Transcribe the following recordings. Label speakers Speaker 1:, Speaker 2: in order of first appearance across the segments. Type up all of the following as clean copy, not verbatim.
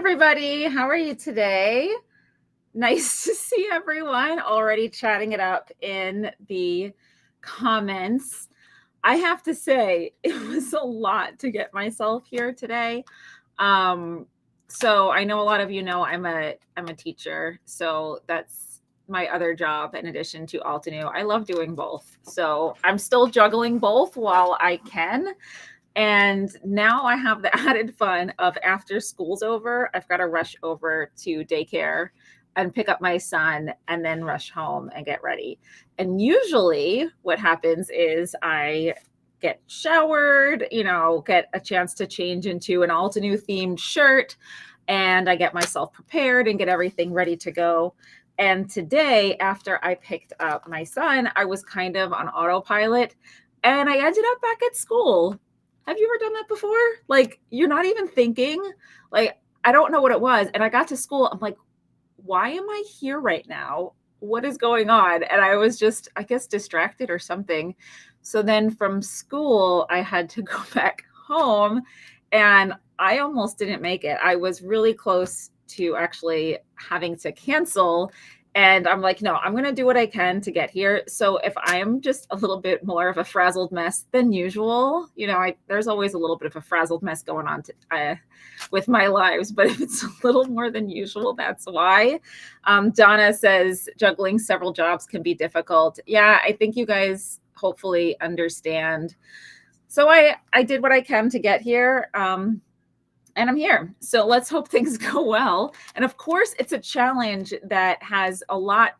Speaker 1: everybody. How are you today? Nice to see everyone already chatting it up in the comments. I have to say, it was a lot to get myself here today. So I know a lot of you know I'm a teacher, so that's my other job in addition to Altenew. I love doing both. So I'm still juggling both while I can. And now I have the added fun of after school's over, I've got to rush over to daycare and pick up my son and then rush home and get ready. And usually what happens is I get showered, get a chance to change into an Altenew themed shirt, and I get myself prepared and get everything ready to go. And today, after I picked up my son, I was kind of on autopilot and I ended up back at school. Have you ever done that before? Like, you're not even thinking, like, I don't know what it was. And I got to school. I'm like, why am I here right now? What is going on? And I was just, I guess, distracted or something. So then from school, I had to go back home and I almost didn't make it. I was really close to actually having to cancel. And I'm like, no, I'm going to do what I can to get here. So if I am just a little bit more of a frazzled mess than usual, there's always a little bit of a frazzled mess going on with my lives. But if it's a little more than usual, that's why. Donna says juggling several jobs can be difficult. Yeah, I think you guys hopefully understand. So I did what I can to get here. And I'm here. So let's hope things go well. And of course, it's a challenge that has a lot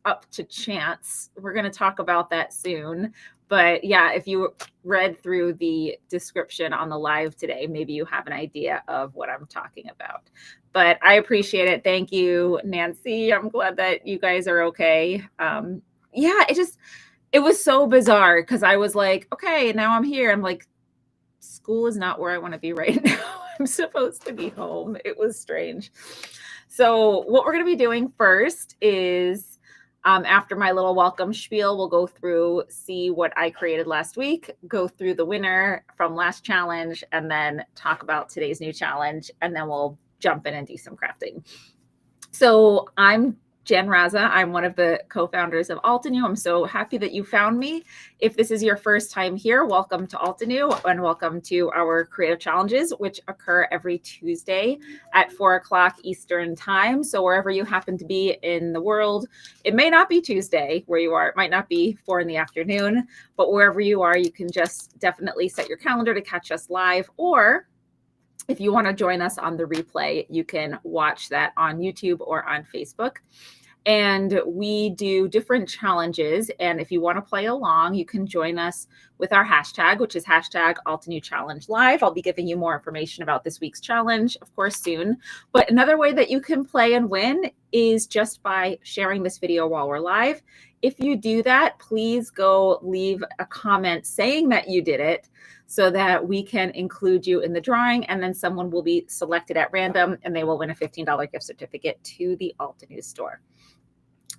Speaker 1: up to chance. We're going to talk about that soon. But yeah, if you read through the description on the live today, maybe you have an idea of what I'm talking about. But I appreciate it. Thank you, Nancy. I'm glad that you guys are okay. Yeah, it was so bizarre because I was like, okay, now I'm here. I'm like, school is not where I want to be right now. I'm supposed to be home. It was strange. So what we're going to be doing first is after my little welcome spiel, we'll go through, see what I created last week, go through the winner from last challenge, and then talk about today's new challenge. And then we'll jump in and do some crafting. So I'm Jen Raza. I'm one of the co-founders of Altenew. I'm so happy that you found me. If this is your first time here, welcome to Altenew and welcome to our creative challenges, which occur every Tuesday at 4 o'clock Eastern time. So wherever you happen to be in the world, it may not be Tuesday where you are. It might not be 4 in the afternoon, but wherever you are, you can just definitely set your calendar to catch us live, or if you want to join us on the replay, you can watch that on YouTube or on Facebook. And we do different challenges. And if you want to play along, you can join us with our hashtag, which is hashtag Altenew Challenge Live. I'll be giving you more information about this week's challenge, of course, soon. But another way that you can play and win is just by sharing this video while we're live. If you do that, please go leave a comment saying that you did it so that we can include you in the drawing, and then someone will be selected at random and they will win a $15 gift certificate to the Altenew store.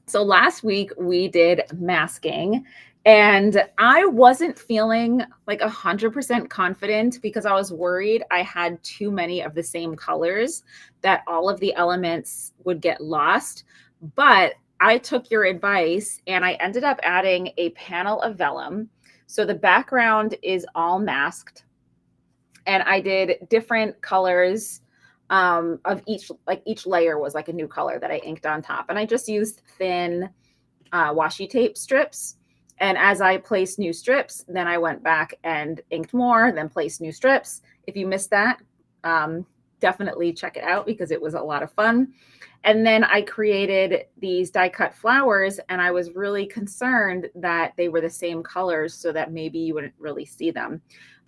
Speaker 1: So last week we did masking, and I wasn't feeling like 100% confident because I was worried I had too many of the same colors, that all of the elements would get lost. But I took your advice and I ended up adding a panel of vellum. So the background is all masked, and I did different colors of each layer was like a new color that I inked on top. And I just used thin washi tape strips. And as I placed new strips, then I went back and inked more, then placed new strips. If you missed that, definitely check it out because it was a lot of fun. And then I created these die cut flowers, and I was really concerned that they were the same colors so that maybe you wouldn't really see them.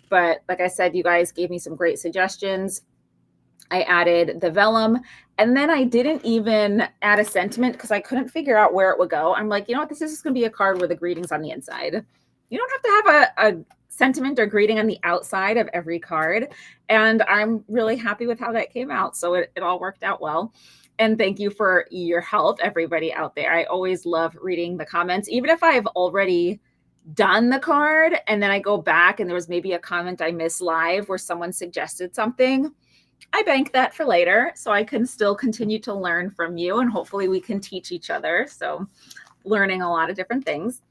Speaker 1: But like I said, you guys gave me some great suggestions. I added the vellum, and then I didn't even add a sentiment because I couldn't figure out where it would go. I'm like, you know what? This is just going to be a card with a greetings on the inside. You don't have to have a sentiment or greeting on the outside of every card. And I'm really happy with how that came out. So it all worked out well. And thank you for your help, everybody out there. I always love reading the comments, even if I've already done the card and then I go back and there was maybe a comment I missed live where someone suggested something. I bank that for later so I can still continue to learn from you, and hopefully we can teach each other. So learning a lot of different things.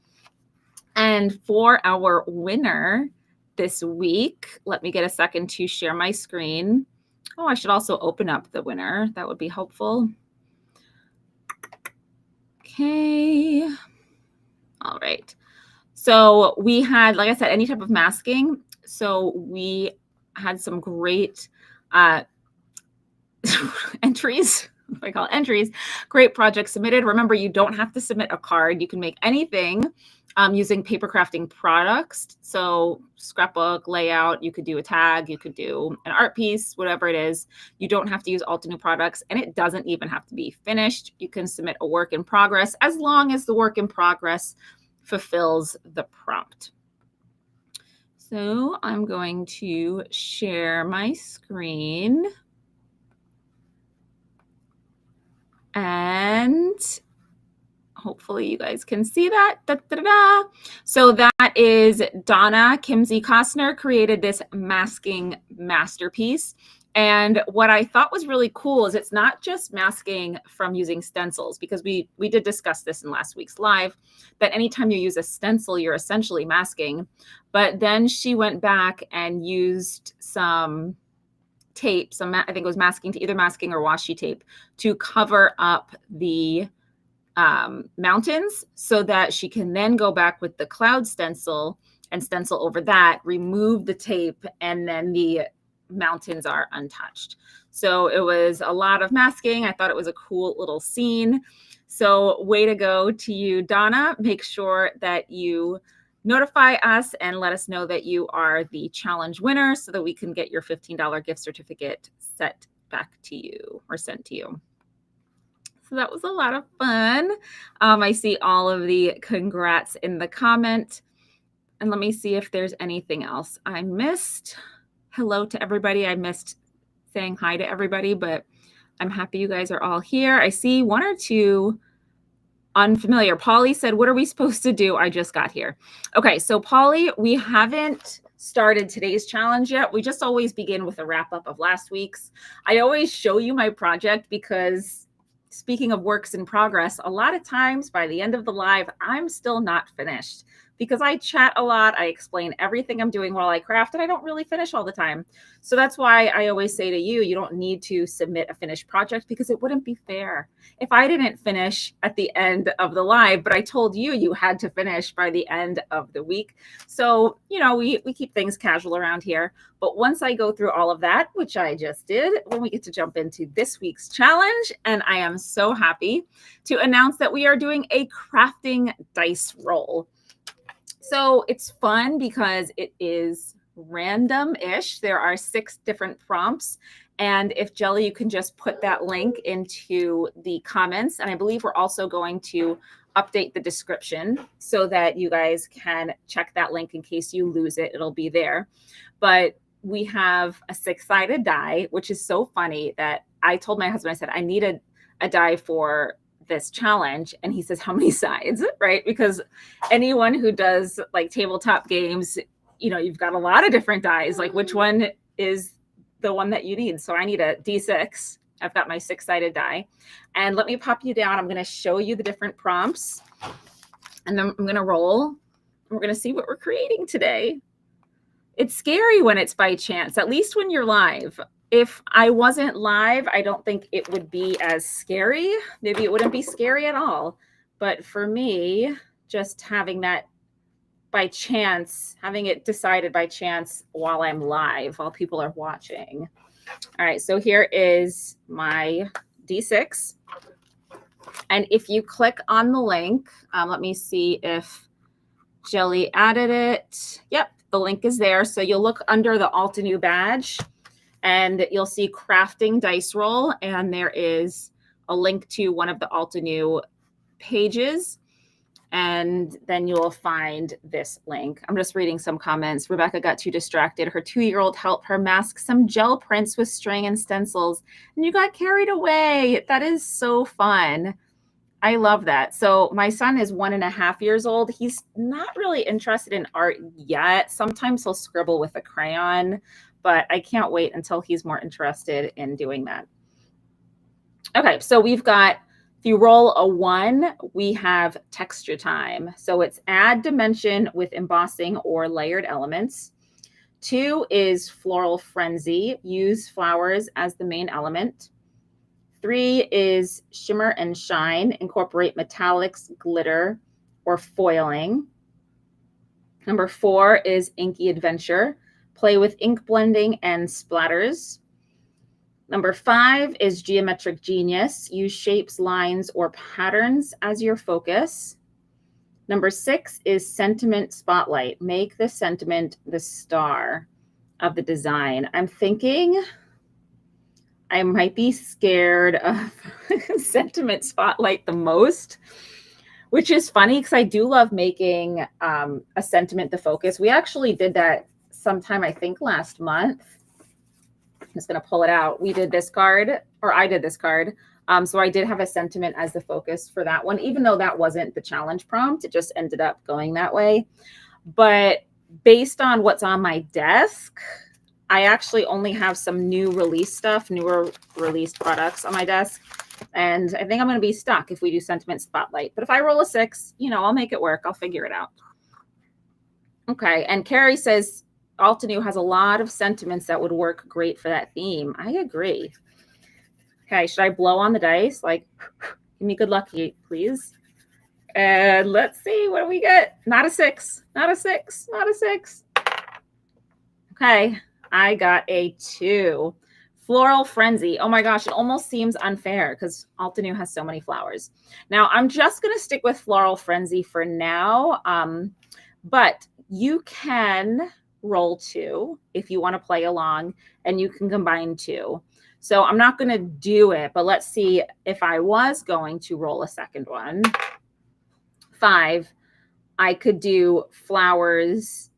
Speaker 1: And for our winner this week, let me get a second to share my screen. Oh, I should also open up the winner. That would be helpful. Okay. All right. So we had, like I said, any type of masking. So we had some great entries. I call it entries. Great projects submitted. Remember, you don't have to submit a card. You can make anything using paper crafting products. So scrapbook, layout, you could do a tag, you could do an art piece, whatever it is. You don't have to use Altenew products, and it doesn't even have to be finished. You can submit a work in progress as long as the work in progress fulfills the prompt. So I'm going to share my screen. And hopefully you guys can see that. Da, da, da, da. So that is Donna Kimsey Costner created this masking masterpiece. And what I thought was really cool is it's not just masking from using stencils, because we did discuss this in last week's live, that anytime you use a stencil, you're essentially masking. But then she went back and used some tape, I think it was masking, either masking or washi tape, to cover up the mountains so that she can then go back with the cloud stencil and stencil over that, remove the tape, and then the mountains are untouched. So it was a lot of masking. I thought it was a cool little scene. So way to go to you, Donna. Make sure that you notify us and let us know that you are the challenge winner so that we can get your $15 gift certificate sent back to you or sent to you. So that was a lot of fun. I see all of the congrats in the comment. And let me see if there's anything else I missed. Hello to everybody. I missed saying hi to everybody, but I'm happy you guys are all here. I see one or two unfamiliar. Polly said, what are we supposed to do? I just got here. Okay, so Polly, we haven't started today's challenge yet. We just always begin with a wrap up of last week's. I always show you my project because, speaking of works in progress, a lot of times by the end of the live, I'm still not finished because I chat a lot. I explain everything I'm doing while I craft, and I don't really finish all the time. So that's why I always say to you, you don't need to submit a finished project because it wouldn't be fair if I didn't finish at the end of the live, but I told you you had to finish by the end of the week. So, you know, we keep things casual around here. But once I go through all of that, which I just did, when we get to jump into this week's challenge, and I am so happy to announce that we are doing a crafting dice roll. So it's fun because it is random-ish. There are 6 different prompts. And if Jelly, you can just put that link into the comments. And I believe we're also going to update the description so that you guys can check that link in case you lose it. It'll be there. But we have a 6-sided die, which is so funny that I told my husband, I said, I need a die for this challenge. And he says, how many sides, right? Because anyone who does like tabletop games, you know, you've got a lot of different dies. Like which one is the one that you need? So I need a D6. I've got my 6-sided die. And let me pop you down. I'm going to show you the different prompts. And then I'm going to roll. We're going to see what we're creating today. It's scary when it's by chance, at least when you're live. If I wasn't live, I don't think it would be as scary. Maybe it wouldn't be scary at all. But for me, just having that by chance, having it decided by chance while I'm live, while people are watching. All right, so here is my D6. And if you click on the link, let me see if Jelly added it. Yep, the link is there. So you'll look under the Altenew badge and you'll see crafting dice roll. And there is a link to one of the Altenew pages. And then you'll find this link. I'm just reading some comments. Rebecca got too distracted. Her 2-year-old helped her mask some gel prints with string and stencils, and you got carried away. That is so fun. I love that. So my son is 1.5 years old. He's not really interested in art yet. Sometimes he'll scribble with a crayon, but I can't wait until he's more interested in doing that. Okay, so we've got, if you roll a 1, we have texture time. So it's add dimension with embossing or layered elements. 2 is floral frenzy, use flowers as the main element. 3 is shimmer and shine, incorporate metallics, glitter, or foiling. Number 4 is inky adventure, play with ink blending and splatters. Number 5 is geometric genius, use shapes, lines, or patterns as your focus. Number 6 is sentiment spotlight, make the sentiment the star of the design. I'm thinking I might be scared of sentiment spotlight the most, which is funny because I do love making a sentiment the focus. We actually did that sometime, I think last month. I'm just going to pull it out. We did this card, or I did this card. So I did have a sentiment as the focus for that one, even though that wasn't the challenge prompt. It just ended up going that way. But based on what's on my desk, I actually only have some new release stuff, newer released products on my desk. And I think I'm going to be stuck if we do sentiment spotlight. But if I roll a 6, you know, I'll make it work. I'll figure it out. Okay. And Carrie says Altenew has a lot of sentiments that would work great for that theme. I agree. Okay. Should I blow on the dice? Like, give me good luck, please. And let's see what do we get. Not a 6. Not a 6. Not a 6. Okay. I got a 2. Floral frenzy. Oh my gosh, it almost seems unfair because Altenew has so many flowers. Now, I'm just going to stick with floral frenzy for now, but you can roll 2 if you want to play along, and you can combine 2. So I'm not going to do it, but let's see if I was going to roll a second one. 5, I could do flowers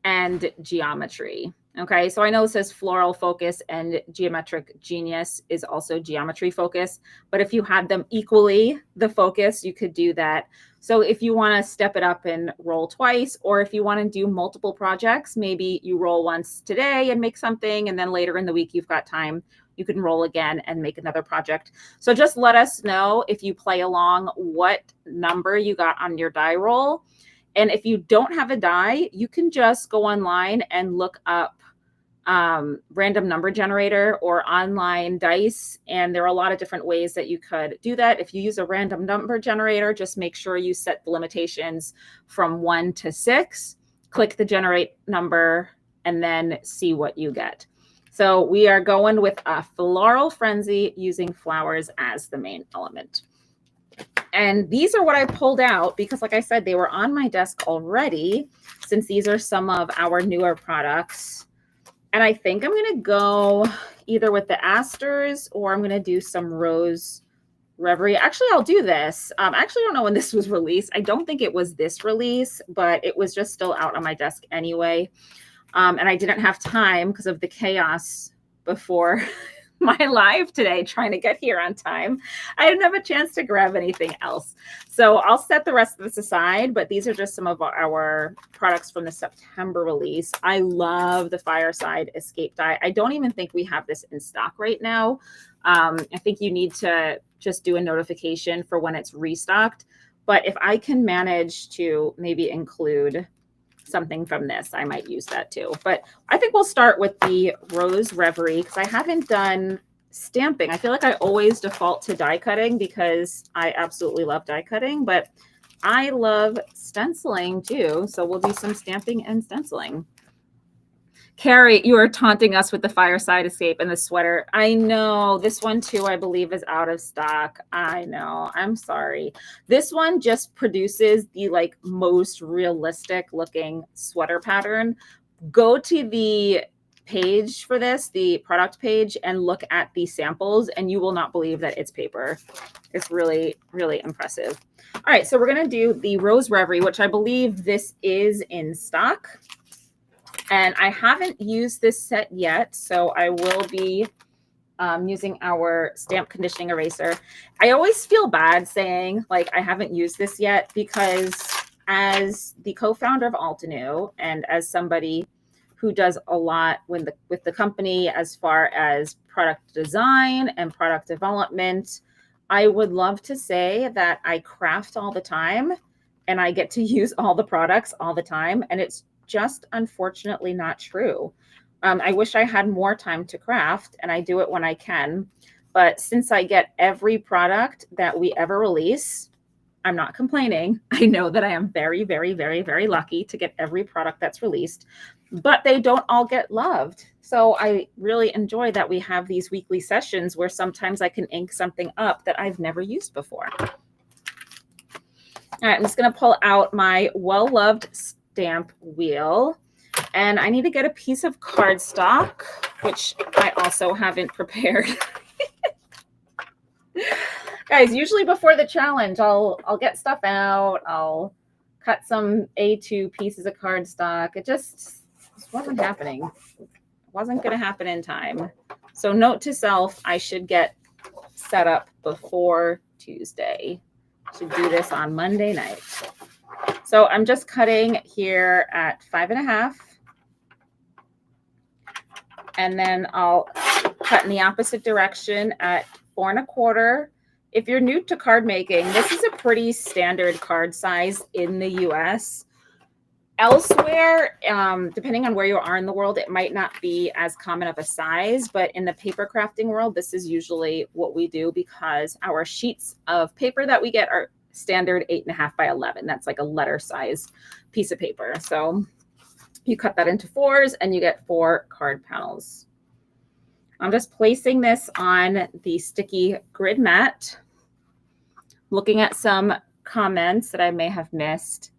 Speaker 1: and geometry. Okay, so I know it says floral focus and geometric genius is also geometry focus, but if you had them equally the focus, you could do that. So if you want to step it up and roll twice, or if you want to do multiple projects, maybe you roll once today and make something, and then later in the week you've got time, you can roll again and make another project. So just let us know if you play along what number you got on your die roll. And if you don't have a die, you can just go online and look up random number generator or online dice. And there are a lot of different ways that you could do that. If you use a random number generator, just make sure you set the limitations from 1 to 6, click the generate number, and then see what you get. So we are going with a floral frenzy using flowers as the main element. And these are what I pulled out because, like I said, they were on my desk already, since these are some of our newer products. And I think I'm going to go either with the asters, or I'm going to do some rose reverie. Actually, I'll do this. Actually, I don't know when this was released. I don't think it was this release, but it was just still out on my desk anyway. And I didn't have time because of the chaos before my live today, trying to get here on time. I didn't have a chance to grab anything else. So I'll set the rest of this aside, but these are just some of our products from the September release. I love the Fireside Escape die. I don't even think we have this in stock right now. I think you need to just do a notification for when it's restocked. But if I can manage to maybe include something from this, I might use that too. But I think we'll start with the Rose Reverie because I haven't done stamping. I feel like I always default to die cutting because I absolutely love die cutting, but I love stenciling too. So we'll do some stamping and stenciling. Carrie, you are taunting us with the Fireside Escape and the sweater. I know. This one too, I believe, is out of stock. I know. I'm sorry. This one just produces the like most realistic looking sweater pattern. Go to the page for this, the product page, and look at the samples, and you will not believe that it's paper. It's really, really impressive. All right, so we're going to do the Rose Reverie, which I believe this is in stock. And I haven't used this set yet, so I will be using our stamp conditioning eraser. I always feel bad saying, like, I haven't used this yet, because as the co-founder of Altenew and as somebody who does a lot with the company as far as product design and product development. I would love to say that I craft all the time and I get to use all the products all the time. And it's just unfortunately not true. I wish I had more time to craft, and I do it when I can. But since I get every product that we ever release, I'm not complaining. I know that I am very, very, very, very lucky to get every product that's released, but they don't all get loved. So I really enjoy that we have these weekly sessions where sometimes I can ink something up that I've never used before. All right, I'm just going to pull out my well-loved stamp wheel. And I need to get a piece of cardstock, which I also haven't prepared. Guys, usually before the challenge, I'll get stuff out. I'll cut some A2 pieces of cardstock. It just wasn't happening. It wasn't going to happen in time. So note to self, I should get set up before Tuesday. Should do this on Monday night. So I'm just cutting here at 5.5. And then I'll cut in the opposite direction at 4.25. If you're new to card making, this is a pretty standard card size in the US. Elsewhere, depending on where you are in the world, it might not be as common of a size, but in the paper crafting world, this is usually what we do because our sheets of paper that we get are standard 8.5 by 11. That's like a letter size piece of paper. So you cut that into 4s and you get 4 card panels. I'm just placing this on the sticky grid mat, looking at some comments that I may have missed.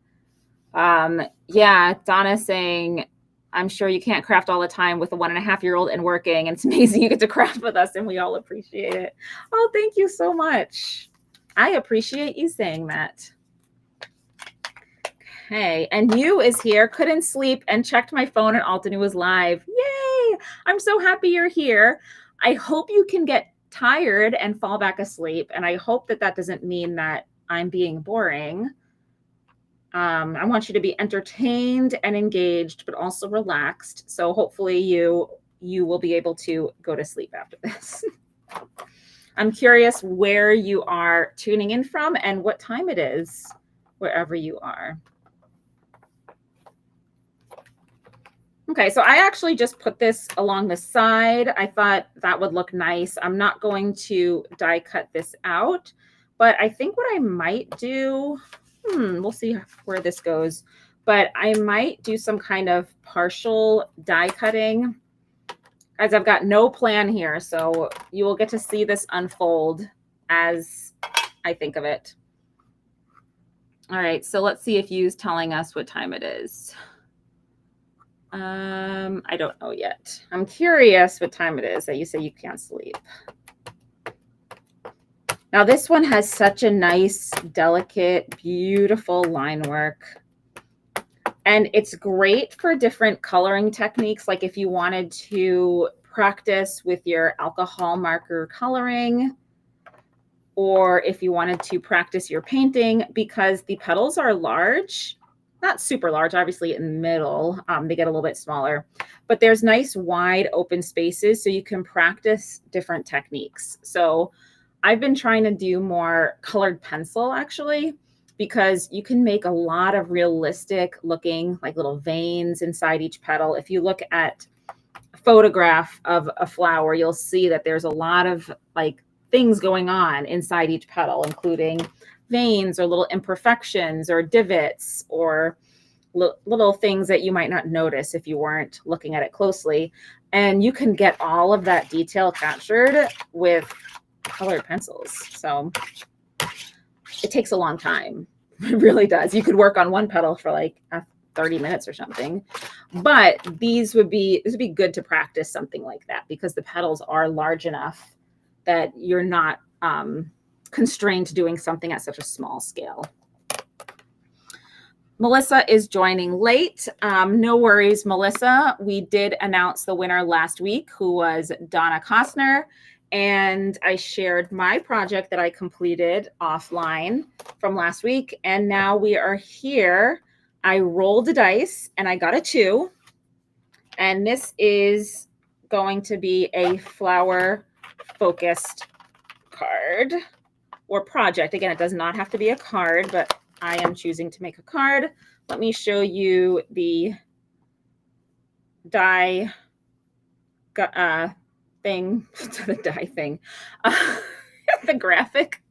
Speaker 1: Yeah, Donna saying, I'm sure you can't craft all the time with a 1.5-year-old and working, and it's amazing you get to craft with us and we all appreciate it. Oh, thank you so much. I appreciate you saying that. Okay, and you is here, couldn't sleep and checked my phone and Altenew was live. Yay! I'm so happy you're here. I hope you can get tired and fall back asleep. And I hope that that doesn't mean that I'm being boring. I want you to be entertained and engaged, but also relaxed. So hopefully you will be able to go to sleep after this. I'm curious where you are tuning in from and what time it is, wherever you are. Okay, so I actually just put this along the side. I thought that would look nice. I'm not going to die cut this out, but I think what I might do, we'll see where this goes, but I might do some kind of partial die cutting. Guys, I've got no plan here, so you will get to see this unfold as I think of it. All right, so let's see if Yu's telling us what time it is. I don't know yet. I'm curious what time it is that you say you can't sleep. Now this one has such a nice, delicate, beautiful line work. And it's great for different coloring techniques. Like if you wanted to practice with your alcohol marker coloring, or if you wanted to practice your painting, because the petals are large. Not super large, obviously in the middle, they get a little bit smaller, but there's nice wide open spaces so you can practice different techniques. So I've been trying to do more colored pencil actually, because you can make a lot of realistic looking like little veins inside each petal. If you look at a photograph of a flower, you'll see that there's a lot of like things going on inside each petal, including veins or little imperfections or divots or little things that you might not notice if you weren't looking at it closely. And you can get all of that detail captured with colored pencils. So it takes a long time. It really does. You could work on one petal for like 30 minutes or something, but this would be good to practice something like that because the petals are large enough that you're not constrained to doing something at such a small scale. Melissa is joining late. No worries, Melissa. We did announce the winner last week, who was Donna Costner, and I shared my project that I completed offline from last week, and now we are here. I rolled a dice, and I got a 2, And this is going to be a flower focused card or project. Again, it does not have to be a card, but I am choosing to make a card. Let me show you the die thing, the die thing, the graphic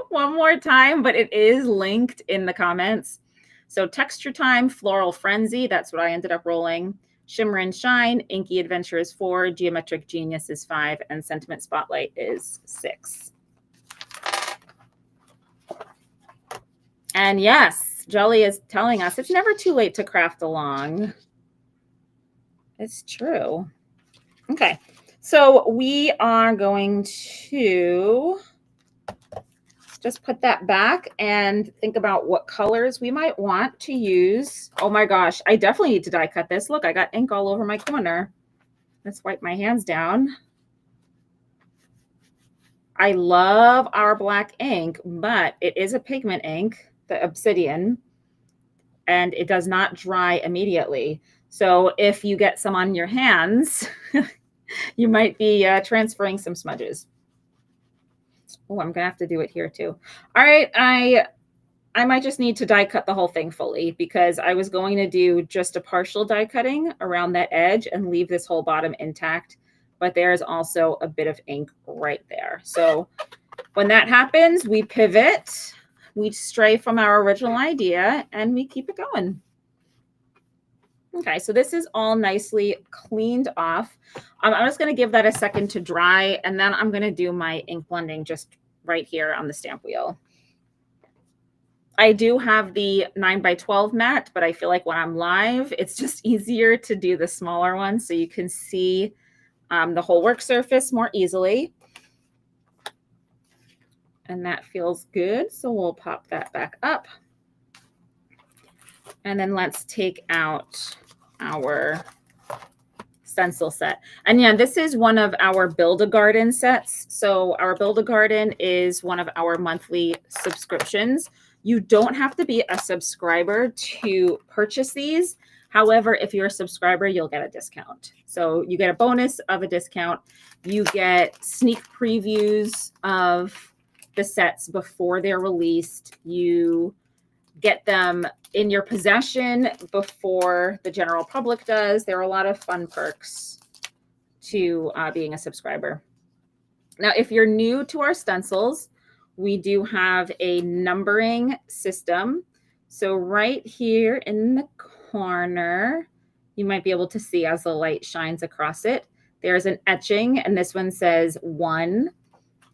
Speaker 1: one more time, but it is linked in the comments. So Texture Time, Floral Frenzy, that's what I ended up rolling. Shimmer and Shine, Inky Adventure is 4, Geometric Genius is 5, and Sentiment Spotlight is 6. And yes, Jelly is telling us it's never too late to craft along. It's true. Okay, so we are going to just put that back and think about what colors we might want to use. Oh my gosh, I definitely need to die cut this. Look, I got ink all over my corner. Let's wipe my hands down. I love our black ink, but it is a pigment ink, the Obsidian, and it does not dry immediately. So if you get some on your hands, you might be transferring some smudges. Oh, I'm gonna have to do it here too. All right, I might just need to die cut the whole thing fully because I was going to do just a partial die cutting around that edge and leave this whole bottom intact, but there's also a bit of ink right there. So when that happens, we pivot, we stray from our original idea, and we keep it going. Okay, so this is all nicely cleaned off. I'm just going to give that a second to dry, and then I'm going to do my ink blending just right here on the stamp wheel. I do have the 9x12 mat, but I feel like when I'm live, it's just easier to do the smaller one so you can see the whole work surface more easily. And that feels good, so we'll pop that back up. And then let's take out our stencil set. And yeah, this is one of our Build-A-Garden sets. So our Build-A-Garden is one of our monthly subscriptions. You don't have to be a subscriber to purchase these. However, if you're a subscriber, you'll get a discount. So you get a bonus of a discount. You get sneak previews of the sets before they're released. You get them in your possession before the general public does. There are a lot of fun perks to being a subscriber. Now, if you're new to our stencils, we do have a numbering system. So right here in the corner, you might be able to see as the light shines across it, there's an etching, and this one says 1,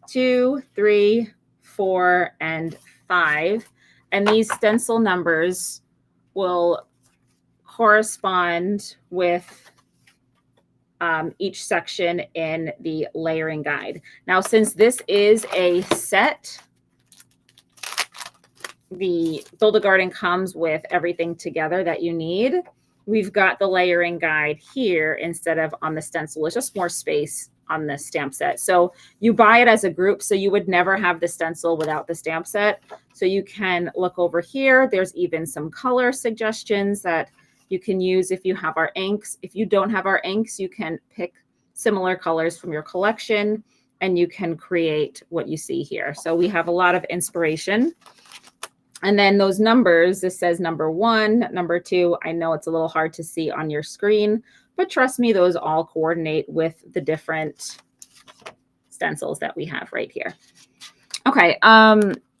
Speaker 1: 2, 3, 4, and 5. And these stencil numbers will correspond with each section in the layering guide. Now, since this is a set, the Build-A-Garden comes with everything together that you need. We've got the layering guide here instead of on the stencil. It's just more space on the stamp set. So you buy it as a group, so you would never have the stencil without the stamp set. So you can look over here. There's even some color suggestions that you can use if you have our inks. If you don't have our inks, you can pick similar colors from your collection and you can create what you see here. So we have a lot of inspiration. And then those numbers, this says number 1, number 2. I know it's a little hard to see on your screen, but trust me, those all coordinate with the different stencils that we have right here. Okay.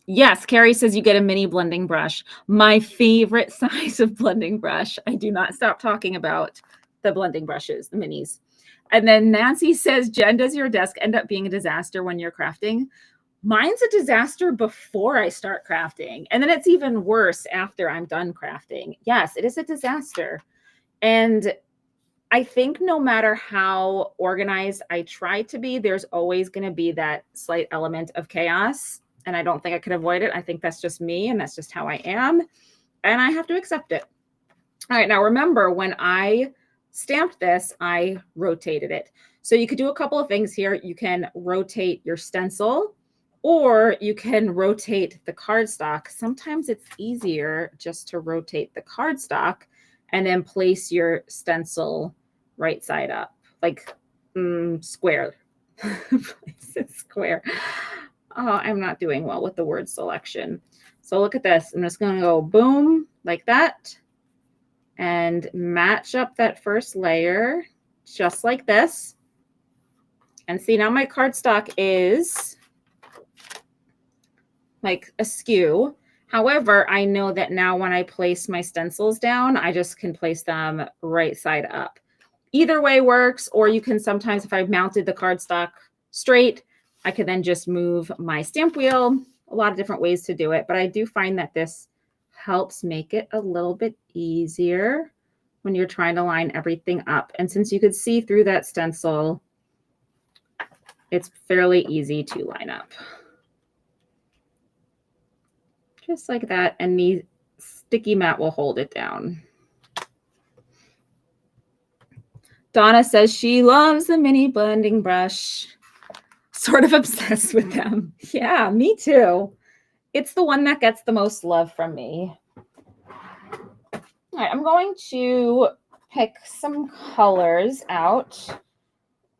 Speaker 1: Yes, Carrie says you get a mini blending brush. My favorite size of blending brush. I do not stop talking about the blending brushes, the minis. And then Nancy says, Jen, does your desk end up being a disaster when you're crafting? Mine's a disaster before I start crafting. And then it's even worse after I'm done crafting. Yes, it is a disaster. And I think no matter how organized I try to be, there's always going to be that slight element of chaos. And I don't think I could avoid it. I think that's just me and that's just how I am. And I have to accept it. All right, now remember, when I stamped this, I rotated it. So you could do a couple of things here. You can rotate your stencil or you can rotate the cardstock. Sometimes it's easier just to rotate the cardstock and then place your stencil right side up, like square. Place it square. Oh, I'm not doing well with the word selection. So look at this. I'm just going to go boom like that and match up that first layer just like this. And see, now my cardstock is like askew. However, I know that now when I place my stencils down, I just can place them right side up. Either way works, or you can sometimes, if I've mounted the cardstock straight, I could then just move my stamp wheel. A lot of different ways to do it, but I do find that this helps make it a little bit easier when you're trying to line everything up. And since you could see through that stencil, it's fairly easy to line up. Just like that, and the sticky mat will hold it down. Donna says she loves the mini blending brush. Sort of obsessed with them. Yeah, me too. It's the one that gets the most love from me. All right, I'm going to pick some colors out.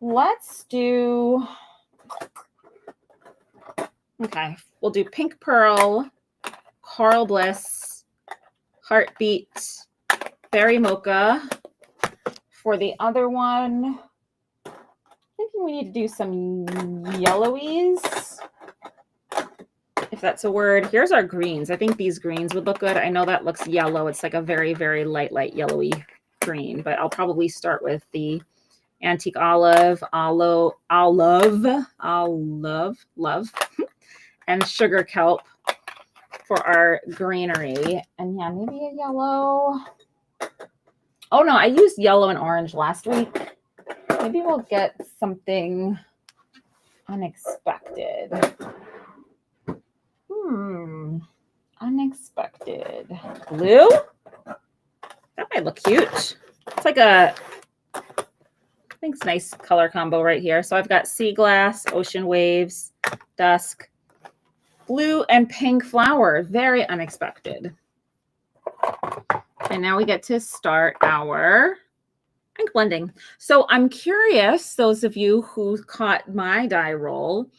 Speaker 1: Let's do, okay, we'll do Pink Pearl, Coral Bliss, Heartbeat, Berry Mocha. For the other one, I'm thinking we need to do some yellowies, if that's a word. Here's our greens. I think these greens would look good. I know that looks yellow. It's like a very, very light yellowy green, but I'll probably start with the antique olive, and sugar kelp for our greenery. And yeah, maybe a yellow. Oh no, I used yellow and orange last week. Maybe we'll get something unexpected. Unexpected. Blue? That might look cute. It's like a, I think it's a nice color combo right here. So I've got sea glass, ocean waves, dusk, blue, and pink flower. Very unexpected. And now we get to start our ink blending. So I'm curious, those of you who caught my die roll,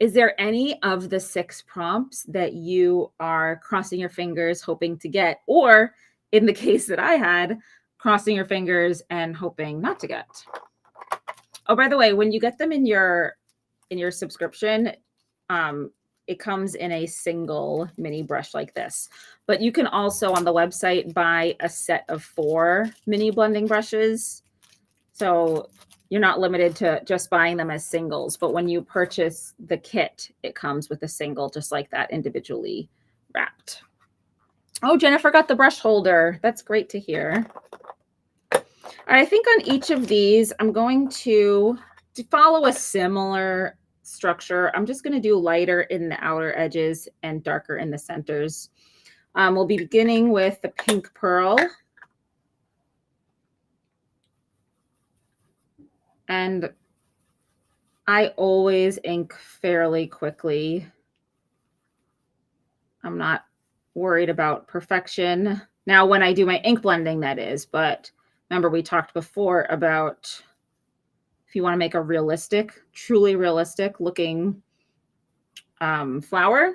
Speaker 1: is there any of the 6 prompts that you are crossing your fingers hoping to get, or in the case that I had, crossing your fingers and hoping not to get? Oh, by the way, when you get them in your subscription, it comes in a single mini brush like this. But you can also on the website buy a set of 4 mini blending brushes. So you're not limited to just buying them as singles, but when you purchase the kit, it comes with a single just like that, individually wrapped. Oh, Jennifer got the brush holder. That's great to hear. I think on each of these, I'm going to follow a similar structure. I'm just going to do lighter in the outer edges and darker in the centers. We'll be beginning with the Pink Pearl. And I always ink fairly quickly. I'm not worried about perfection. Now, when I do my ink blending, that is, but remember we talked before about if you want to make a realistic, truly realistic looking flower,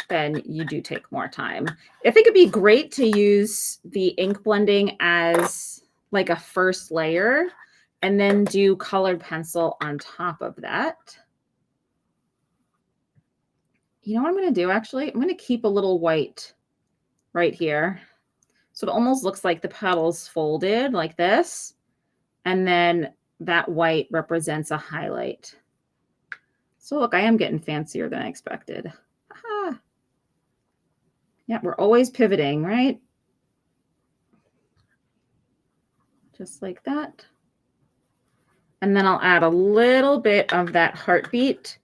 Speaker 1: then you do take more time. I think it'd be great to use the ink blending as like a first layer and then do colored pencil on top of that. You know what I'm going to do, actually? I'm going to keep a little white right here. So it almost looks like the petals folded like this. And then that white represents a highlight. So look, I am getting fancier than I expected. Aha. Yeah, we're always pivoting, right? Just like that. And then I'll add a little bit of that heartbeat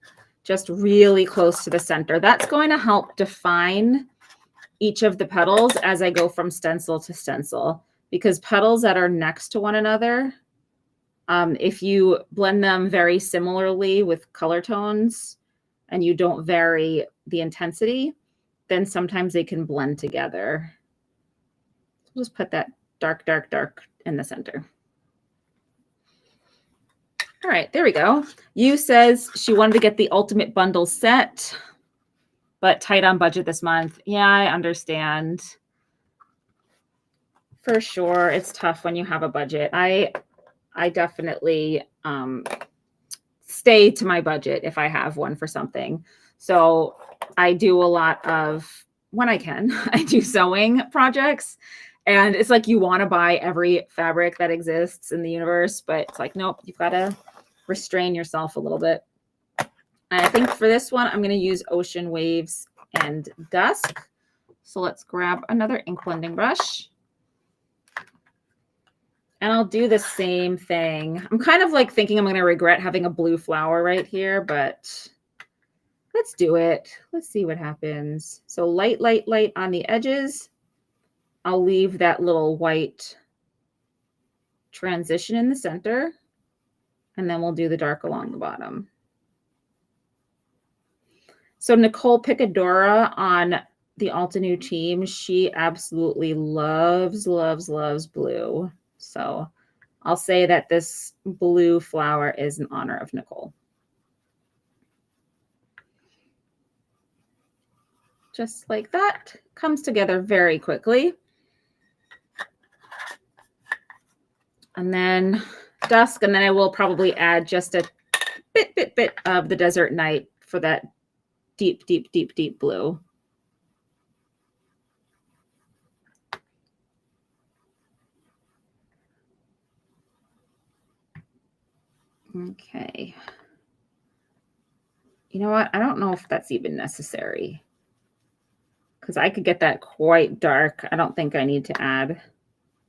Speaker 1: just really close to the center. That's going to help define each of the petals as I go from stencil to stencil, because petals that are next to one another, if you blend them very similarly with color tones and you don't vary the intensity, then sometimes they can blend together. We'll just put that dark, dark, dark in the center. All right, there we go. You says she wanted to get the ultimate bundle set, but tight on budget this month. Yeah, I understand. For sure, it's tough when you have a budget. I definitely stay to my budget if I have one for something. So I do a lot of, when I can, I do sewing projects. And it's like you want to buy every fabric that exists in the universe, but it's like, nope, you've got to restrain yourself a little bit. And I think for this one, I'm going to use Ocean Waves and Dusk. So let's grab another ink blending brush. And I'll do the same thing. I'm kind of like thinking I'm going to regret having a blue flower right here, but let's do it. Let's see what happens. So light, light, light on the edges. I'll leave that little white transition in the center, and then we'll do the dark along the bottom. So Nicole Picadora on the Altenew team, she absolutely loves, loves, loves blue. So I'll say that this blue flower is in honor of Nicole. Just like that, comes together very quickly. And then Dusk, and then I will probably add just a bit of the Desert Night for that deep, deep, deep, deep blue. Okay. You know what? I don't know if that's even necessary, because I could get that quite dark. I don't think I need to add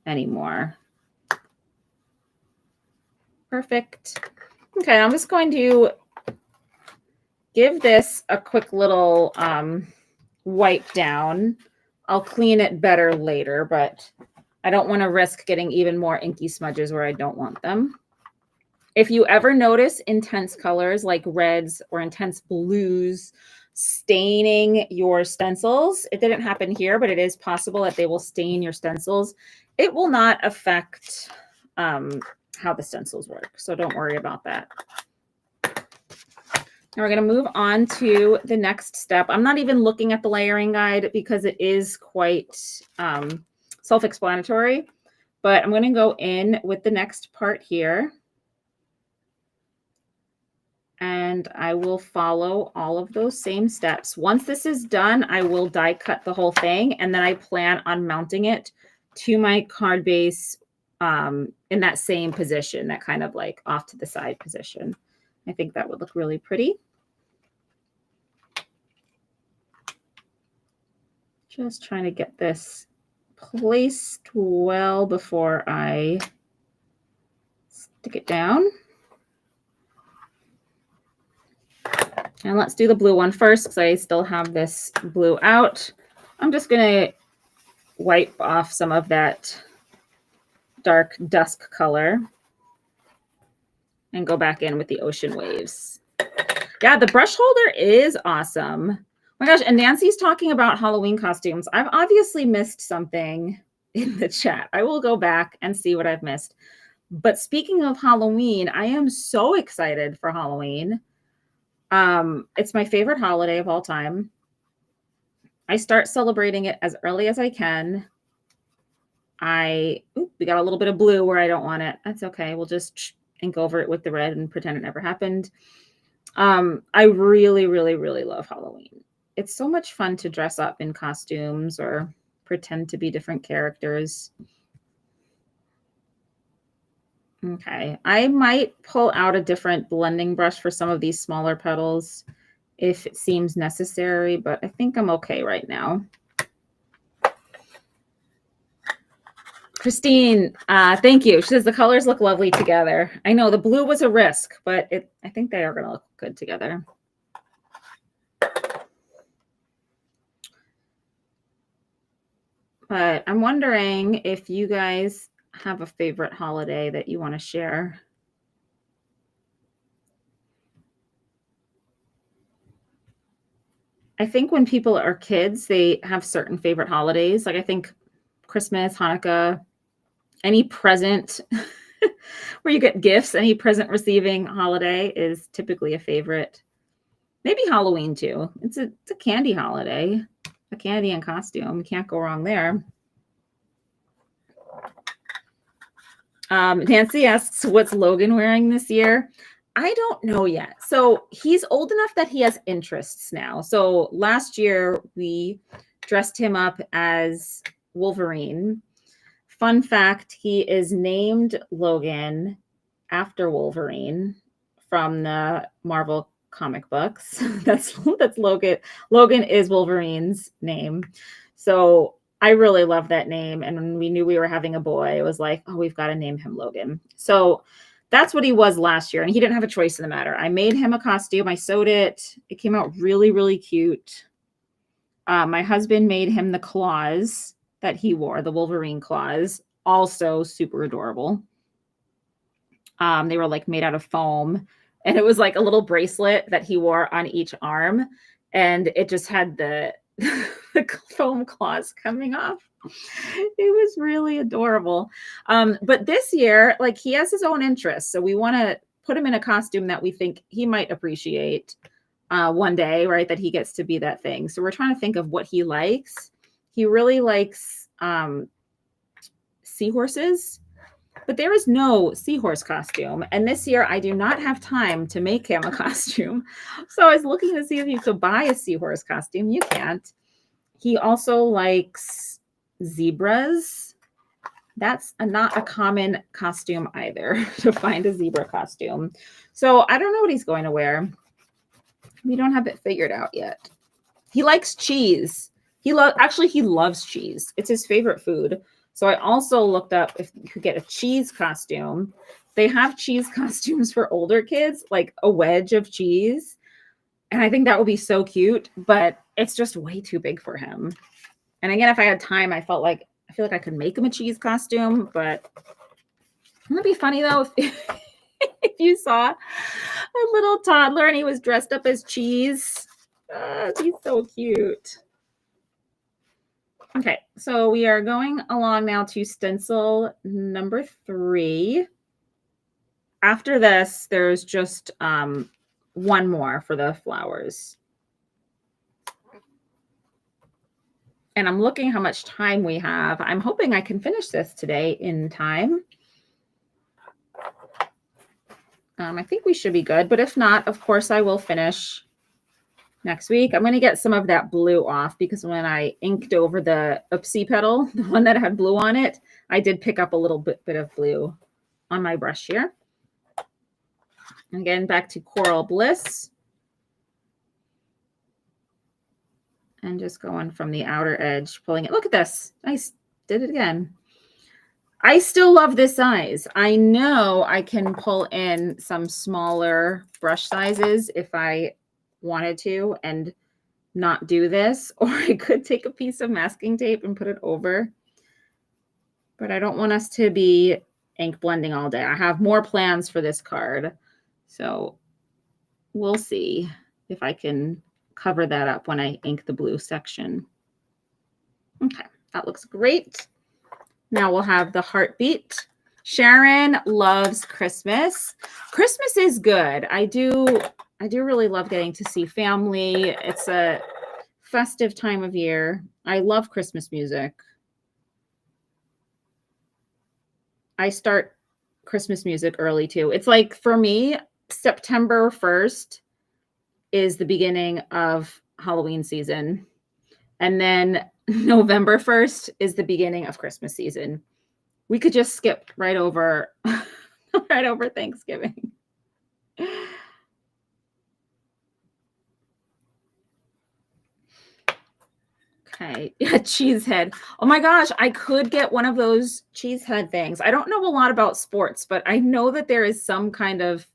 Speaker 1: any more. Perfect. Okay, I'm just going to give this a quick little wipe down. I'll clean it better later, but I don't want to risk getting even more inky smudges where I don't want them. If you ever notice intense colors like reds or intense blues staining your stencils, it didn't happen here, but it is possible that they will stain your stencils. It will not affect how the stencils work, so don't worry about that. Now we're going to move on to the next step. I'm not even looking at the layering guide because it is quite self-explanatory, but I'm going to go in with the next part here. And I will follow all of those same steps. Once this is done, I will die cut the whole thing, and then I plan on mounting it to my card base in that same position, that kind of like off to the side position. I think that would look really pretty. Just trying to get this placed well before I stick it down. And let's do the blue one first, because I still have this blue out. I'm just going to wipe off some of that dark dusk color and go back in with the Ocean Waves. Yeah, the brush holder is awesome. Oh my gosh, and Nancy's talking about Halloween costumes. I've obviously missed something in the chat. I will go back and see what I've missed. But speaking of Halloween, I am so excited for Halloween. It's my favorite holiday of all time. I start celebrating it as early as I can. We got a little bit of blue where I don't want it. That's okay. We'll just ink over it with the red and pretend it never happened. I really, really, really love Halloween. It's so much fun to dress up in costumes or pretend to be different characters. Okay, I might pull out a different blending brush for some of these smaller petals if it seems necessary, but I think I'm okay right now. Christine, thank you. She says the colors look lovely together. I know the blue was a risk, but I think they are going to look good together. But I'm wondering if you guys have a favorite holiday that you want to share. I think when people are kids, they have certain favorite holidays. Like I think Christmas, Hanukkah, Any present where you get gifts, any present receiving holiday is typically a favorite. Maybe Halloween too. It's a candy holiday, a candy and costume. You can't go wrong there. Nancy asks, what's Logan wearing this year? I don't know yet. So he's old enough that he has interests now. So last year we dressed him up as Wolverine. Fun fact, he is named Logan after Wolverine from the Marvel comic books. That's Logan. Logan is Wolverine's name. So I really love that name. And when we knew we were having a boy, it was like, oh, we've got to name him Logan. So that's what he was last year. And he didn't have a choice in the matter. I made him a costume. I sewed it. It came out really, really cute. My husband made him the claws that he wore, the Wolverine claws, also super adorable. They were like made out of foam, and it was like a little bracelet that he wore on each arm, and it just had the foam claws coming off. It was really adorable. But this year, like, he has his own interests, so we want to put him in a costume that we think he might appreciate one day, right? That he gets to be that thing. So we're trying to think of what he likes. He really likes seahorses, but there is no seahorse costume. And this year I do not have time to make him a costume. So I was looking to see if you could buy a seahorse costume. You can't. He also likes zebras. That's not a common costume either, to find a zebra costume. So I don't know what he's going to wear. We don't have it figured out yet. He likes cheese. He loves cheese. It's his favorite food. So I also looked up if you could get a cheese costume. They have cheese costumes for older kids, like a wedge of cheese. And I think that would be so cute, but it's just way too big for him. And again, if I had time, I feel like I could make him a cheese costume, but wouldn't it be funny though if you saw a little toddler and he was dressed up as cheese? He's so cute. Okay, so we are going along now to stencil number 3. After this, there's just one more for the flowers. And I'm looking how much time we have. I'm hoping I can finish this today in time. I think we should be good, but if not, of course, I will finish next week. I'm going to get some of that blue off because when I inked over the Oopsie petal, the one that had blue on it, I did pick up a little bit of blue on my brush here. Again, back to Coral Bliss. And just going from the outer edge, pulling it. Look at this. I did it again. I still love this size. I know I can pull in some smaller brush sizes if I wanted to and not do this, or I could take a piece of masking tape and put it over. But I don't want us to be ink blending all day. I have more plans for this card. So we'll see if I can cover that up when I ink the blue section. Okay, that looks great. Now we'll have the heartbeat. Sharon loves Christmas. Christmas is good. I do really love getting to see family. It's a festive time of year. I love Christmas music. I start Christmas music early too. It's like, for me, September 1st is the beginning of Halloween season. And then November 1st is the beginning of Christmas season. We could just skip right over right over Thanksgiving. Okay, yeah, cheese head. Oh my gosh, I could get one of those cheese head things. I don't know a lot about sports, but I know that there is some kind of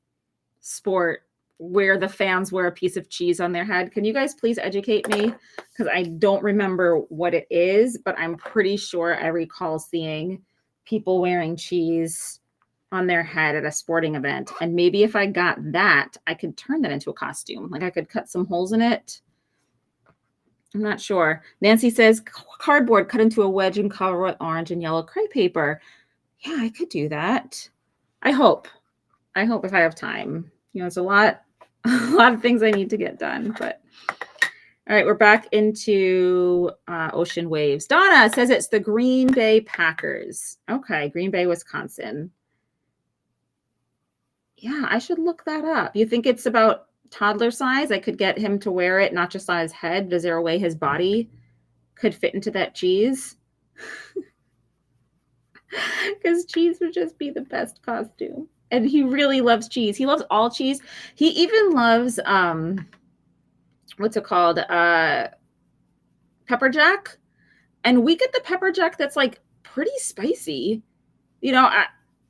Speaker 1: sport where the fans wear a piece of cheese on their head. Can you guys please educate me? Because I don't remember what it is, but I'm pretty sure I recall seeing people wearing cheese on their head at a sporting event. And maybe if I got that, I could turn that into a costume. Like I could cut some holes in it. I'm not sure. Nancy says cardboard cut into a wedge and cover with orange and yellow crepe paper. Yeah, I could do that. I hope. If I have time. It's a lot of things I need to get done, but all right, we're back into ocean waves. Donna says it's the Green Bay Packers. Okay, Green Bay, Wisconsin. Yeah, I should look that up. You think it's about toddler size? I could get him to wear it, not just on his head. Is there a way his body could fit into that cheese? Because cheese would just be the best costume. And he really loves cheese. He loves all cheese. He even loves what's it called? Pepper jack. And we get the pepper jack that's like pretty spicy.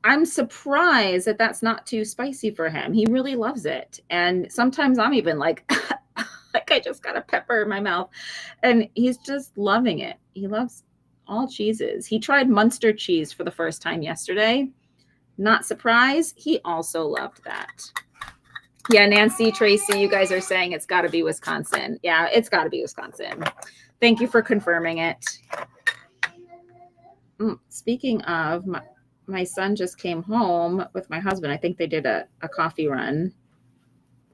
Speaker 1: I'm surprised that that's not too spicy for him. He really loves it. And sometimes I'm even like, like I just got a pepper in my mouth. And he's just loving it. He loves all cheeses. He tried Munster cheese for the first time yesterday. Not surprised. He also loved that. Yeah, Nancy, Tracy, you guys are saying it's got to be Wisconsin. Yeah, it's got to be Wisconsin. Thank you for confirming it. Speaking of, my son just came home with my husband. I think they did a coffee run.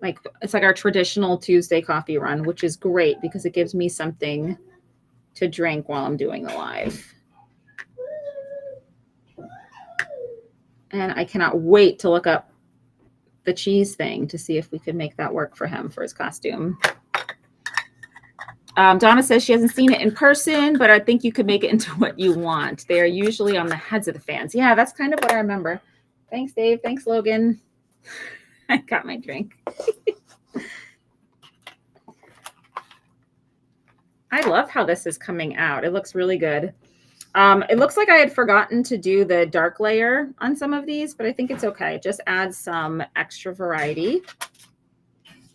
Speaker 1: It's like our traditional Tuesday coffee run, which is great because it gives me something to drink while I'm doing the live. And I cannot wait to look up the cheese thing to see if we could make that work for him for his costume. Donna says she hasn't seen it in person, but I think you could make it into what you want. They are usually on the heads of the fans. Yeah, that's kind of what I remember. Thanks, Dave. Thanks, Logan. I got my drink. I love how this is coming out. It looks really good. It looks like I had forgotten to do the dark layer on some of these, but I think it's okay. It just adds some extra variety.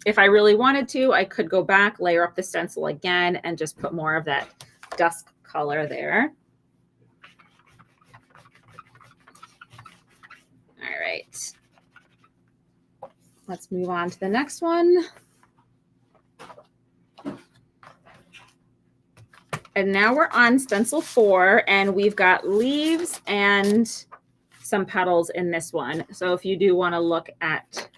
Speaker 1: If I really wanted to, I could go back, layer up the stencil again, and just put more of that dusk color there. All right. Let's move on to the next one. And now we're on stencil 4, and we've got leaves and some petals in this one. So if you do want to look at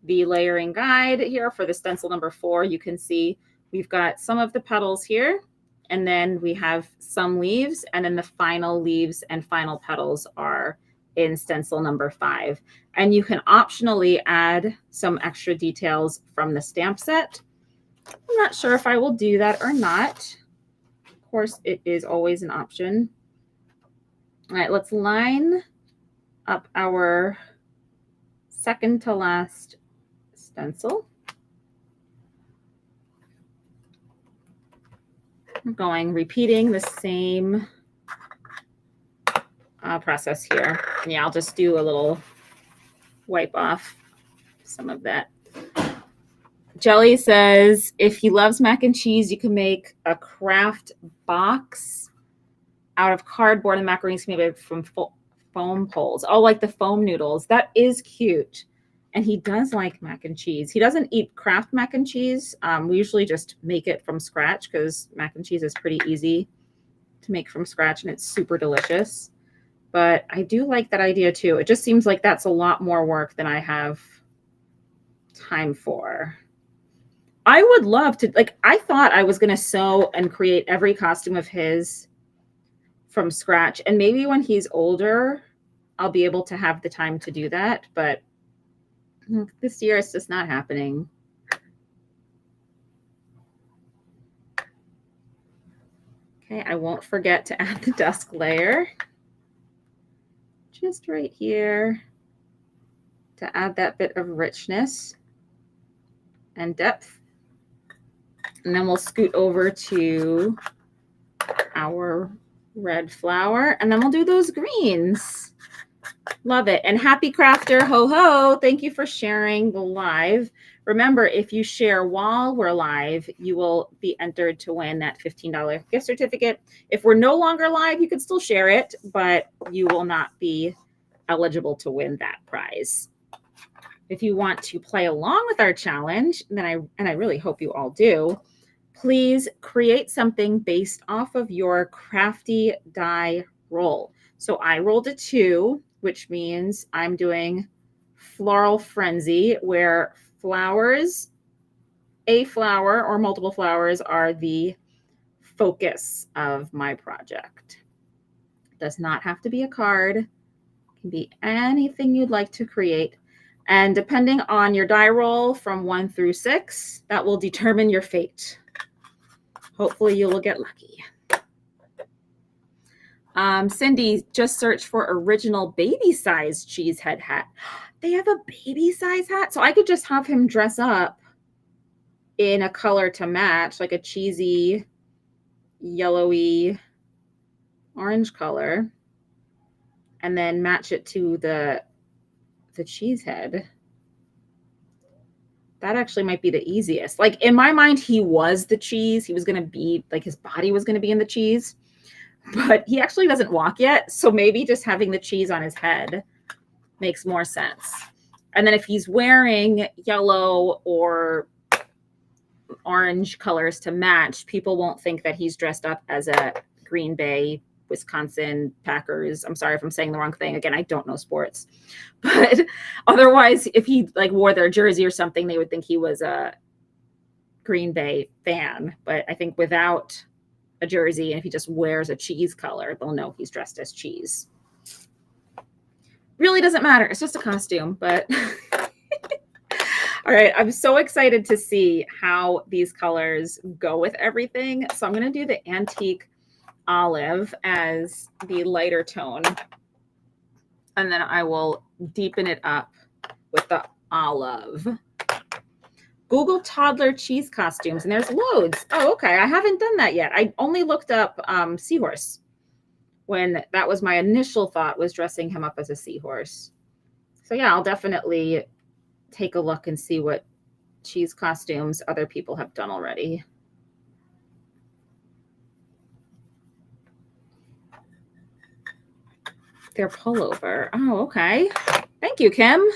Speaker 1: the layering guide here for the stencil number 4, you can see we've got some of the petals here, and then we have some leaves, and then the final leaves and final petals are in stencil number 5. And you can optionally add some extra details from the stamp set. I'm not sure if I will do that or not. Of course, it is always an option. All right, let's line up our second to last stencil. I'm repeating the same process here. Yeah, I'll just do a little wipe off some of that. Jelly says, if he loves mac and cheese, you can make a craft box out of cardboard, and macaronis can be made from foam poles. Oh, like the foam noodles. That is cute. And he does like mac and cheese. He doesn't eat craft mac and cheese. We usually just make it from scratch because mac and cheese is pretty easy to make from scratch, and it's super delicious. But I do like that idea too. It just seems like that's a lot more work than I have time for. I would love to, I thought I was going to sew and create every costume of his from scratch. And maybe when he's older, I'll be able to have the time to do that. But this year, it's just not happening. Okay, I won't forget to add the dusk layer. Just right here to add that bit of richness and depth. And then we'll scoot over to our red flower, and then we'll do those greens. Love it. And happy crafter, ho ho, thank you for sharing the live. Remember, if you share while we're live, you will be entered to win that $15 gift certificate. If we're no longer live, you can still share it, but you will not be eligible to win that prize. If you want to play along with our challenge, then I really hope you all do, please create something based off of your crafty die roll. So I rolled a 2, which means I'm doing Floral Frenzy, where flowers, a flower or multiple flowers, are the focus of my project. It does not have to be a card. It can be anything you'd like to create. And depending on your die roll from 1 through 6, that will determine your fate. Hopefully you will get lucky. Cindy, just search for original baby size cheese head hat. They have a baby size hat? So I could just have him dress up in a color to match, like a cheesy, yellowy, orange color, and then match it to the cheese head. That actually might be the easiest. Like in my mind, he was the cheese. He was going to be like, his body was going to be in the cheese, but he actually doesn't walk yet. So maybe just having the cheese on his head makes more sense. And then if he's wearing yellow or orange colors to match, people won't think that he's dressed up as a Green Bay, Wisconsin Packers. I'm sorry if I'm saying the wrong thing. Again, I don't know sports. But otherwise, if he like wore their jersey or something, they would think he was a Green Bay fan. But I think without a jersey, and if he just wears a cheese color, they'll know he's dressed as cheese. Really doesn't matter. It's just a costume, but all right. I'm so excited to see how these colors go with everything. So I'm going to do the antique olive as the lighter tone, and then I will deepen it up with the olive. Google toddler cheese costumes, and there's loads. Oh, okay. I haven't done that yet. I only looked up seahorse when that was my initial thought, was dressing him up as a seahorse. So yeah, I'll definitely take a look and see what cheese costumes other people have done already. Their pullover. Oh, okay. Thank you, Kim.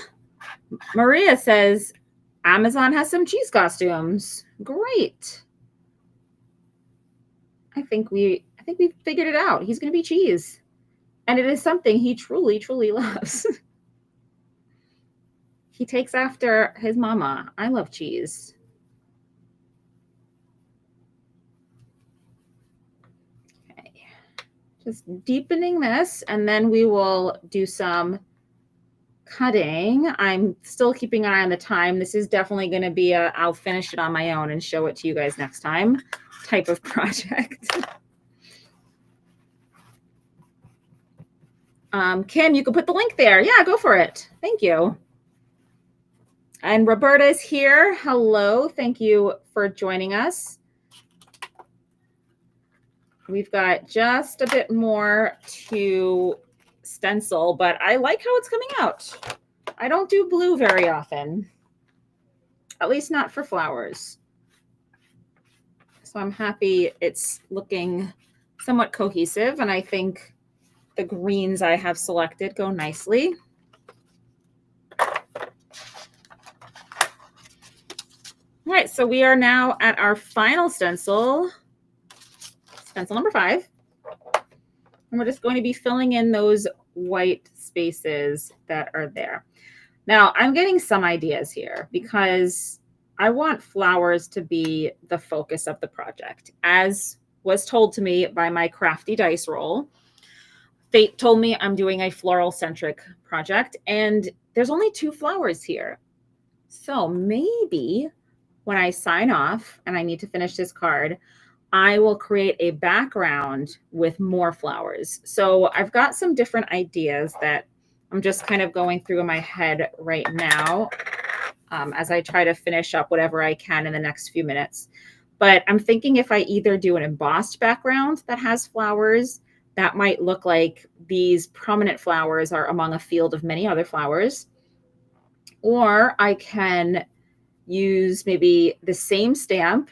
Speaker 1: Maria says Amazon has some cheese costumes. Great. I think we figured it out. He's going to be cheese. And it is something he truly, truly loves. He takes after his mama. I love cheese. Okay. Just deepening this, and then we will do some cutting. I'm still keeping an eye on the time. This is definitely going to be a I'll finish it on my own and show it to you guys next time type of project. Kim, you can put the link there. Yeah, go for it. Thank you. And Roberta is here. Hello. Thank you for joining us. We've got just a bit more to stencil, but I like how it's coming out. I don't do blue very often, at least not for flowers. So I'm happy it's looking somewhat cohesive, and I think the greens I have selected go nicely. All right, so we are now at our final stencil, stencil number 5. And we're just going to be filling in those white spaces that are there. Now, I'm getting some ideas here because I want flowers to be the focus of the project. As was told to me by my crafty dice roll, fate told me I'm doing a floral-centric project, and there's only 2 flowers here. So maybe when I sign off and I need to finish this card, I will create a background with more flowers. So I've got some different ideas that I'm just kind of going through in my head right now as I try to finish up whatever I can in the next few minutes. But I'm thinking if I either do an embossed background that has flowers, that might look like these prominent flowers are among a field of many other flowers. Or I can use maybe the same stamp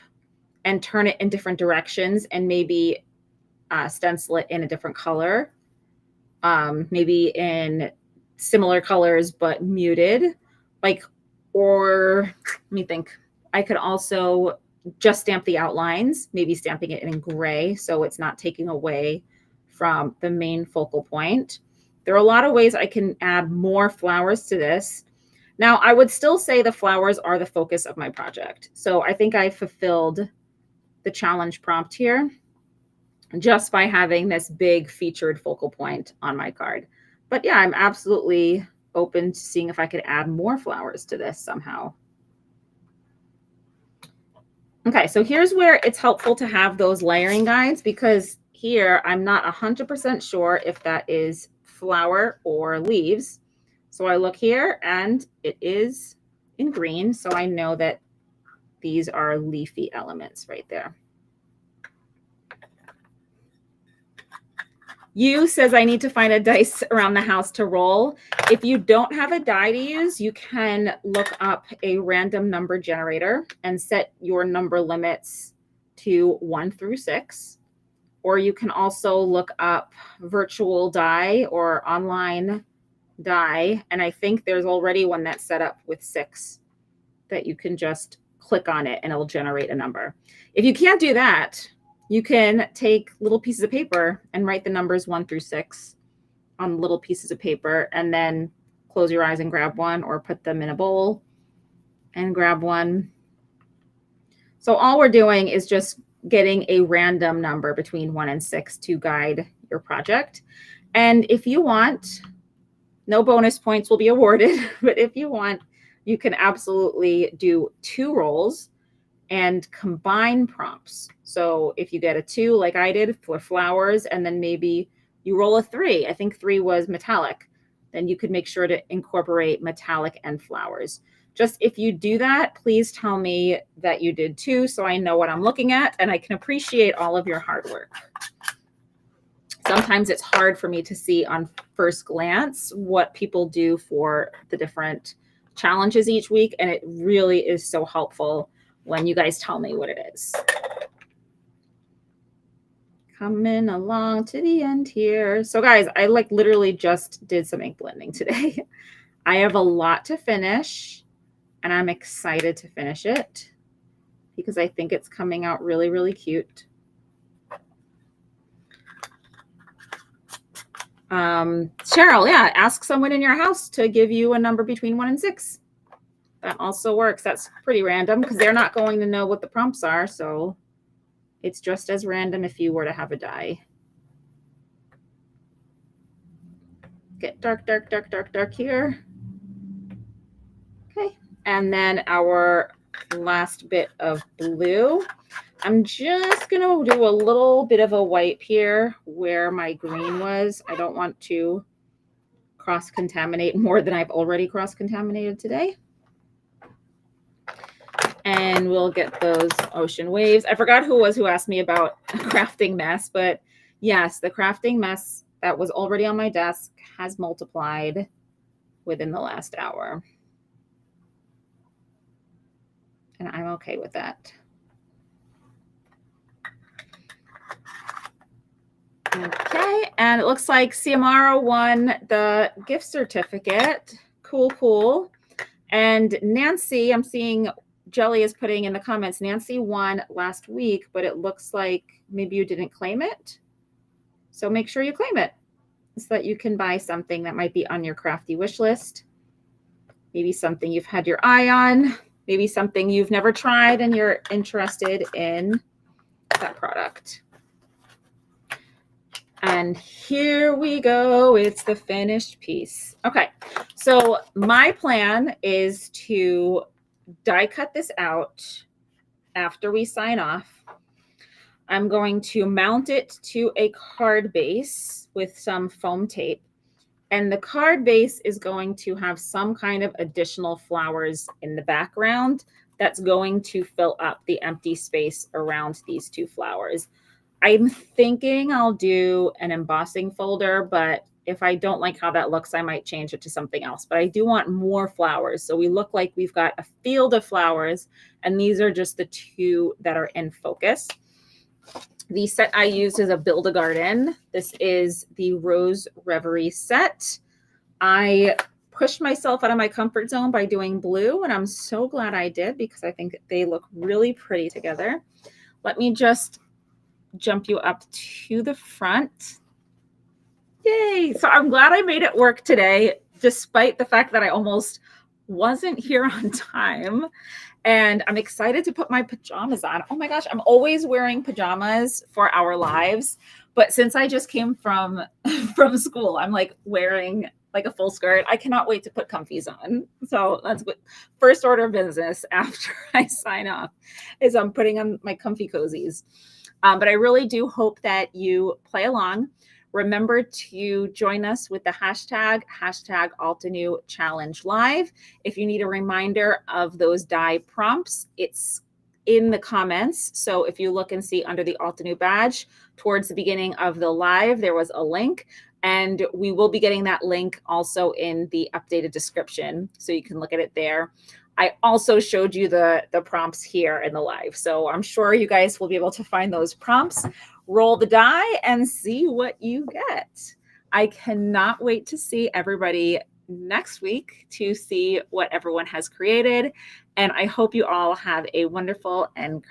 Speaker 1: and turn it in different directions and maybe stencil it in a different color, maybe in similar colors but muted. Or let me think. I could also just stamp the outlines, maybe stamping it in gray so it's not taking away from the main focal point. There are a lot of ways I can add more flowers to this. Now, I would still say the flowers are the focus of my project. So I think I fulfilled the challenge prompt here just by having this big featured focal point on my card. But yeah, I'm absolutely open to seeing if I could add more flowers to this somehow. Okay, so here's where it's helpful to have those layering guides, because here I'm not 100% sure if that is flower or leaves. So I look here and it is in green, so I know that these are leafy elements right there. You says I need to find a dice around the house to roll. If you don't have a die to use, you can look up a random number generator and set your number limits to 1 through 6. Or you can also look up virtual die or online die. And I think there's already one that's set up with 6 that you can just click on it and it'll generate a number. If you can't do that, you can take little pieces of paper and write the numbers 1 through 6 on little pieces of paper, and then close your eyes and grab one, or put them in a bowl and grab one. So all we're doing is just getting a random number between 1 and 6 to guide your project. And if you want, no bonus points will be awarded, but if you want, you can absolutely do 2 rolls and combine prompts. So if you get a 2, like I did for flowers, and then maybe you roll a 3, I think 3 was metallic, then you could make sure to incorporate metallic and flowers. Just if you do that, please tell me that you did 2, so I know what I'm looking at and I can appreciate all of your hard work. Sometimes it's hard for me to see on first glance what people do for the different challenges each week, and it really is so helpful when you guys tell me what it is. Coming along to the end here. So guys, I like literally just did some ink blending today. I have a lot to finish and I'm excited to finish it because I think it's coming out really, really cute. Cheryl, yeah, ask someone in your house to give you a number between 1 and 6. That also works. That's pretty random because they're not going to know what the prompts are. So it's just as random if you were to have a die. Get dark, dark, dark, dark, dark here. Okay. And then our last bit of blue. I'm just going to do a little bit of a wipe here where my green was. I don't want to cross-contaminate more than I've already cross-contaminated today. And we'll get those ocean waves. I forgot who asked me about a crafting mess, but yes, the crafting mess that was already on my desk has multiplied within the last hour. And I'm okay with that. Okay, and it looks like Ciamara won the gift certificate. Cool, cool. And Nancy, I'm seeing Jelly is putting in the comments, Nancy won last week, but it looks like maybe you didn't claim it. So make sure you claim it so that you can buy something that might be on your crafty wish list. Maybe something you've had your eye on, maybe something you've never tried and you're interested in that product. And here we go. It's the finished piece. Okay, so my plan is to die cut this out after we sign off. I'm going to mount it to a card base with some foam tape. And the card base is going to have some kind of additional flowers in the background that's going to fill up the empty space around these 2 flowers. I'm thinking I'll do an embossing folder, but if I don't like how that looks, I might change it to something else. But I do want more flowers. So we look like we've got a field of flowers, and these are just the 2 that are in focus. The set I used is a Build-A-Garden. This is the Rose Reverie set. I pushed myself out of my comfort zone by doing blue, and I'm so glad I did because I think they look really pretty together. Let me just jump you up to the front Yay. So I'm glad I made it work today, despite the fact that I almost wasn't here on time. And I'm excited to put my pajamas on. Oh my gosh, I'm always wearing pajamas for our lives. But since I just came from from school, I'm like wearing like a full skirt. I cannot wait to put comfies on. So that's what first order of business after I sign off is I'm putting on my comfy cozies. But I really do hope that you play along. Remember to join us with the hashtag Altenew Challenge Live. If you need a reminder of those die prompts, it's in the comments. So if you look and see under the Altenew badge towards the beginning of the live, there was a link. And we will be getting that link also in the updated description. So you can look at it there. I also showed you the prompts here in the live. So I'm sure you guys will be able to find those prompts, roll the die, and see what you get. I cannot wait to see everybody next week to see what everyone has created. And I hope you all have a wonderful and